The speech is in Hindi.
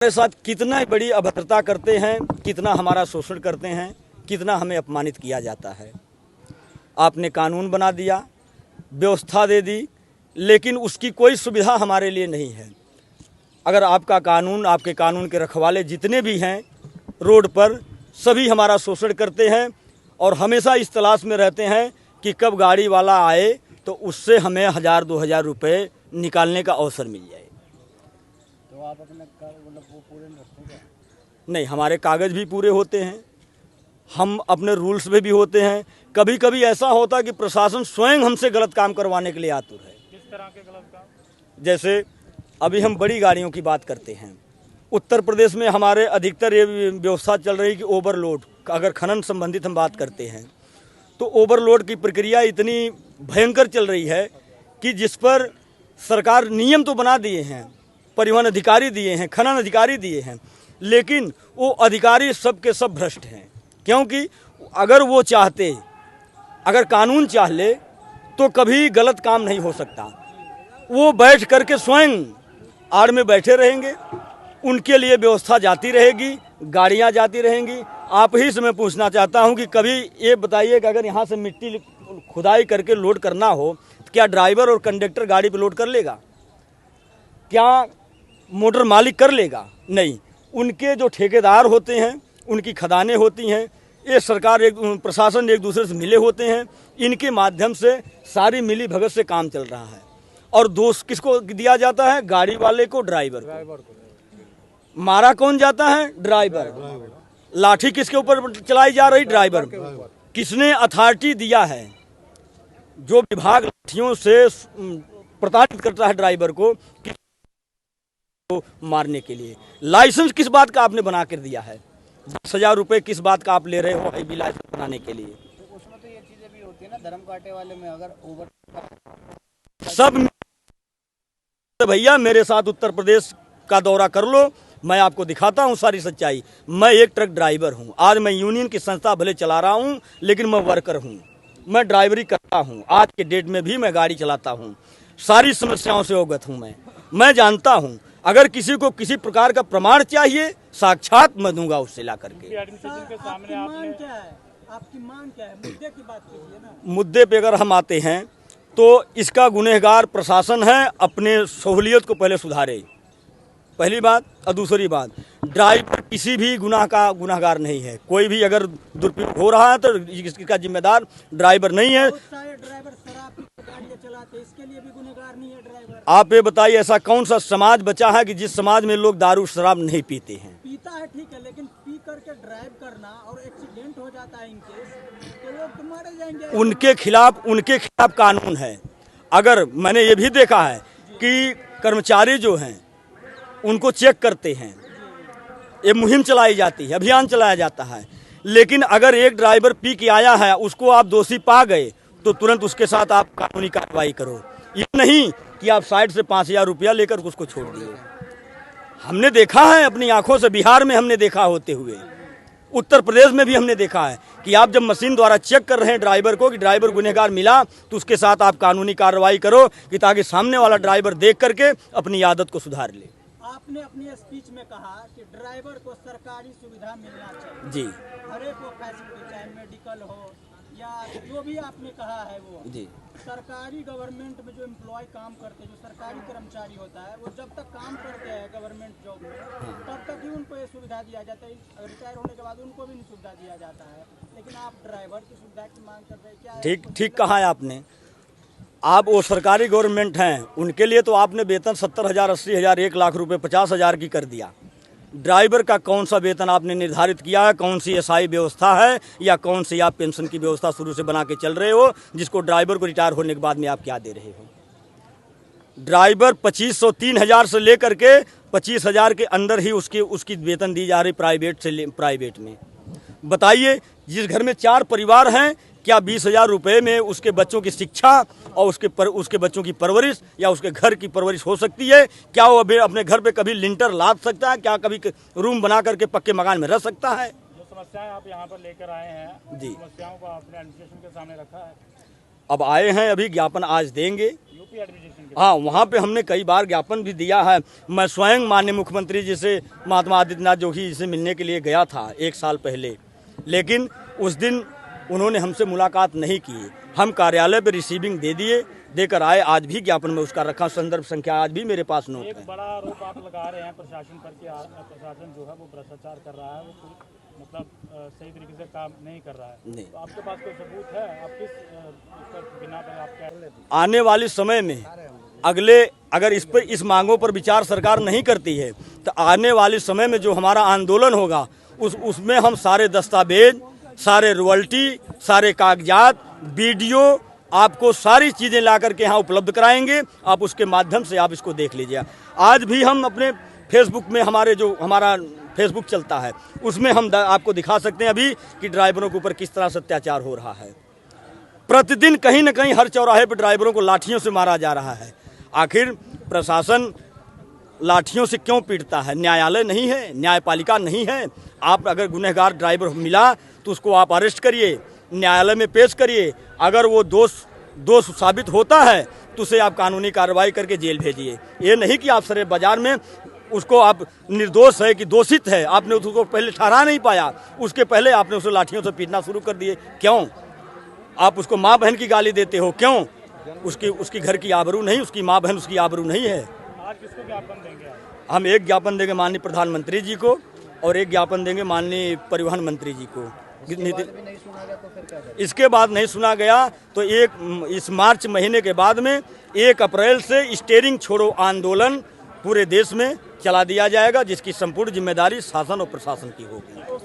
हमारे साथ कितना बड़ी अभद्रता करते हैं, कितना हमारा शोषण करते हैं, कितना हमें अपमानित किया जाता है। आपने कानून बना दिया, व्यवस्था दे दी, लेकिन उसकी कोई सुविधा हमारे लिए नहीं है। अगर आपका कानून, आपके कानून के रखवाले जितने भी हैं रोड पर, सभी हमारा शोषण करते हैं और हमेशा इस तलाश में रहते हैं कि कब गाड़ी वाला आए तो उससे हमें 1000-2000 रुपये निकालने का अवसर मिल जाए। तो आप अपने मतलब वो पूरे रखते क्या? नहीं, हमारे कागज़ भी पूरे होते हैं, हम अपने रूल्स में भी होते हैं। कभी कभी ऐसा होता है कि प्रशासन स्वयं हमसे गलत काम करवाने के लिए आतुर है। किस तरह के गलत काम? जैसे अभी हम बड़ी गाड़ियों की बात करते हैं, उत्तर प्रदेश में हमारे अधिकतर ये व्यवस्था चल रही कि ओवरलोड, अगर खनन संबंधित हम बात करते हैं तो ओवरलोड की प्रक्रिया इतनी भयंकर चल रही है कि जिस पर सरकार नियम तो बना दिए हैं, परिवहन अधिकारी दिए हैं, खनन अधिकारी दिए हैं, लेकिन वो अधिकारी सब के सब भ्रष्ट हैं। क्योंकि अगर वो चाहते, अगर कानून चाह ले तो कभी गलत काम नहीं हो सकता। वो बैठ करके स्वयं आड़ में बैठे रहेंगे, उनके लिए व्यवस्था जाती रहेगी, गाड़ियां जाती रहेंगी। आप ही से मैं पूछना चाहता हूं कि कभी ये बताइए कि अगर यहाँ से मिट्टी खुदाई करके लोड करना हो तो क्या ड्राइवर और कंडक्टर गाड़ी पे लोड कर लेगा? क्या मोटर मालिक कर लेगा? नहीं। उनके जो ठेकेदार होते हैं, उनकी खदानें होती हैं, ये सरकार प्रशासन एक दूसरे से मिले होते हैं, इनके माध्यम से सारी मिली भगत से काम चल रहा है। और दोष किसको दिया जाता है? गाड़ी वाले को, ड्राइवर को। मारा कौन जाता है? ड्राइवर। लाठी किसके ऊपर चलाई जा रही? ड्राइवर। किसने अथॉरिटी दिया है? जो विभाग लाठियों से प्रताड़ित करता है ड्राइवर को मारने के लिए। लाइसेंस किस बात का आपने बना कर दिया है? 10,000 रुपये किस बात का आप ले रहे हो हाईवी लाइसेंस बनाने के लिए? तो उसमें तो ये चीजें भी होती है ना, धर्म कांटे वाले में अगर ओवर सब भैया मेरे साथ उत्तर प्रदेश का दौरा कर लो, मैं आपको दिखाता हूं सारी सच्चाई। मैं एक ट्रक ड्राइवर हूं। आज मैं यूनियन की संस्था भले चला रहा हूं, लेकिन मैं वर्कर हूं, मैं ड्राइवरी करता हूं। आज के डेट में भी मैं गाड़ी चलाता हूं, सारी समस्याओं से अवगत हूं। मैं जानता हूं, अगर किसी को किसी प्रकार का प्रमाण चाहिए, साक्षात मैं दूंगा उससे ला करके। आपकी मांग क्या है? मुद्दे की बात कीजिए ना। मुद्दे पे अगर हम आते हैं तो इसका गुनहगार प्रशासन है, अपने सहूलियत को पहले सुधारे, पहली बात। और दूसरी बात, ड्राइवर किसी भी गुनाह का गुनहगार नहीं है। कोई भी अगर दुरुपयोग हो रहा है तो इसका जिम्मेदार ड्राइवर नहीं है। ड्राइवर शराब पी कर गाड़ियां चलाते, इसके लिए भी गुनहगार नहीं है ड्राइवर। आप ये बताइए, ऐसा कौन सा समाज बचा है कि जिस समाज में लोग दारू शराब नहीं पीते हैं? पीता है ठीक है, लेकिन पी करके ड्राइव करना और एक्सीडेंट हो जाता है इनके, तो लोग तो मारे जाएंगे। उनके खिलाफ कानून है। अगर मैंने ये भी देखा है कि कर्मचारी जो हैं उनको चेक करते हैं, ये मुहिम चलाई जाती है, अभियान चलाया जाता है, लेकिन अगर एक ड्राइवर पी के आया है, उसको आप दोषी पा गए तो तुरंत उसके साथ आप कानूनी कार्रवाई करो। ये नहीं कि आप साइड से 5,000 रुपया लेकर उसको छोड़ दिए। हमने देखा है अपनी आंखों से, बिहार में हमने देखा होते हुए, उत्तर प्रदेश में भी हमने देखा है कि आप जब मशीन द्वारा चेक कर रहे हैं ड्राइवर को कि ड्राइवर गुनहगार मिला तो उसके साथ आप कानूनी कार्रवाई करो कि ताकि सामने वाला ड्राइवर देख करके अपनी आदत को सुधार ले। आपने अपनी स्पीच में कहा कि ड्राइवर को सरकारी सुविधा मिलना चाहिए। जी। हर एक को फैसिलिटी, चाहे मेडिकल हो या जो भी आपने कहा है वो जी। सरकारी गवर्नमेंट में जो एम्प्लॉय काम करते हैं, जो सरकारी कर्मचारी होता है, वो जब तक काम करते हैं गवर्नमेंट जॉब में, तब तक ही उनको ये सुविधा दिया जाता है। रिटायर होने के बाद उनको भी नहीं सुविधा दिया जाता है, लेकिन आप ड्राइवर की सुविधा की मांग कर रहे हैं। क्या ठीक कहा है आपने। आप वो सरकारी गवर्नमेंट हैं, उनके लिए तो आपने वेतन 70,000, 80,000, 1,00,000 रुपये, 50,000 की कर दिया। ड्राइवर का कौन सा वेतन आपने निर्धारित किया है? कौन सी एसआई व्यवस्था है या कौन सी आप पेंशन की व्यवस्था शुरू से बना के चल रहे हो, जिसको ड्राइवर को रिटायर होने के बाद में आप क्या दे रहे हो? ड्राइवर 2,500, 3,000 से लेकर के 25,000 के अंदर ही उसकी वेतन दी जा रही प्राइवेट में। बताइए, जिस घर में 4 परिवार हैं, क्या 20,000 रुपये में उसके बच्चों की शिक्षा और उसके बच्चों की परवरिश या उसके घर की परवरिश हो सकती है? क्या वो अभी अपने घर पे कभी लिंटर लाद सकता है? क्या कभी रूम बना करके पक्के मकान में रह सकता है? जो समस्याएं आप यहाँ पर लेकर आए हैं, जी, समस्याओं को आपने एडमिनिस्ट्रेशन के सामने रखा है? अब आए हैं, अभी ज्ञापन आज देंगे। यूपी एडमिनिस्ट्रेशन हाँ, वहाँ पे हमने कई बार ज्ञापन भी दिया है। मैं स्वयं माननीय मुख्यमंत्री जी से, महात्मा आदित्यनाथ जोशी जी से मिलने के लिए गया था 1 साल पहले, लेकिन उस दिन उन्होंने हमसे मुलाकात नहीं की। हम कार्यालय पे रिसीविंग दे दिए, देकर आए। आज भी ज्ञापन में उसका रखा, संदर्भ संख्या आज भी मेरे पास नोट है। एक बड़ा आरोप आप लगा रहे हैं प्रशासन पर कि प्रशासन जो है वो भ्रष्टाचार कर रहा है, वो मतलब सही तरीके से काम नहीं कर रहा है। नहीं। तो आपके पास कोई सबूत है? आप किस बिना पर आप कह रहे थे? आने वाले समय में अगर इस मांगों पर विचार सरकार नहीं करती है तो आने वाले समय में जो हमारा आंदोलन होगा उसमें हम सारे दस्तावेज, सारे रॉयल्टी, सारे कागजात, वीडियो आपको सारी चीज़ें ला करके यहाँ उपलब्ध कराएंगे। आप उसके माध्यम से आप इसको देख लीजिए। आज भी हम अपने फेसबुक में हमारा फेसबुक चलता है, उसमें हम आपको दिखा सकते हैं अभी कि ड्राइवरों के ऊपर किस तरह से अत्याचार हो रहा है। प्रतिदिन कहीं न कहीं हर चौराहे पर ड्राइवरों को लाठियों से मारा जा रहा है। आखिर प्रशासन लाठियों से क्यों पीटता है? न्यायालय नहीं है, न्यायपालिका नहीं है। आप अगर गुनहगार ड्राइवर मिला तो उसको आप अरेस्ट करिए, न्यायालय में पेश करिए। अगर वो दोष साबित होता है तो उसे आप कानूनी कार्रवाई करके जेल भेजिए। ये नहीं कि आप सरे बाजार में उसको आप निर्दोष है कि दोषित है, आपने उसको पहले ठहरा नहीं पाया, उसके पहले आपने उसे लाठियों से पीटना शुरू कर दिए। क्यों? आप उसको माँ बहन की गाली देते हो, क्यों? उसकी घर की आबरू नहीं, उसकी माँ बहन उसकी आबरू नहीं है। आज किसको ज्ञापन देंगे? हम एक ज्ञापन देंगे माननीय प्रधानमंत्री जी को और एक ज्ञापन देंगे माननीय परिवहन मंत्री जी को। इसके बाद नहीं सुना गया तो इस मार्च महीने के बाद में 1 अप्रैल से स्टीयरिंग छोड़ो आंदोलन पूरे देश में चला दिया जाएगा, जिसकी संपूर्ण जिम्मेदारी शासन और प्रशासन की होगी।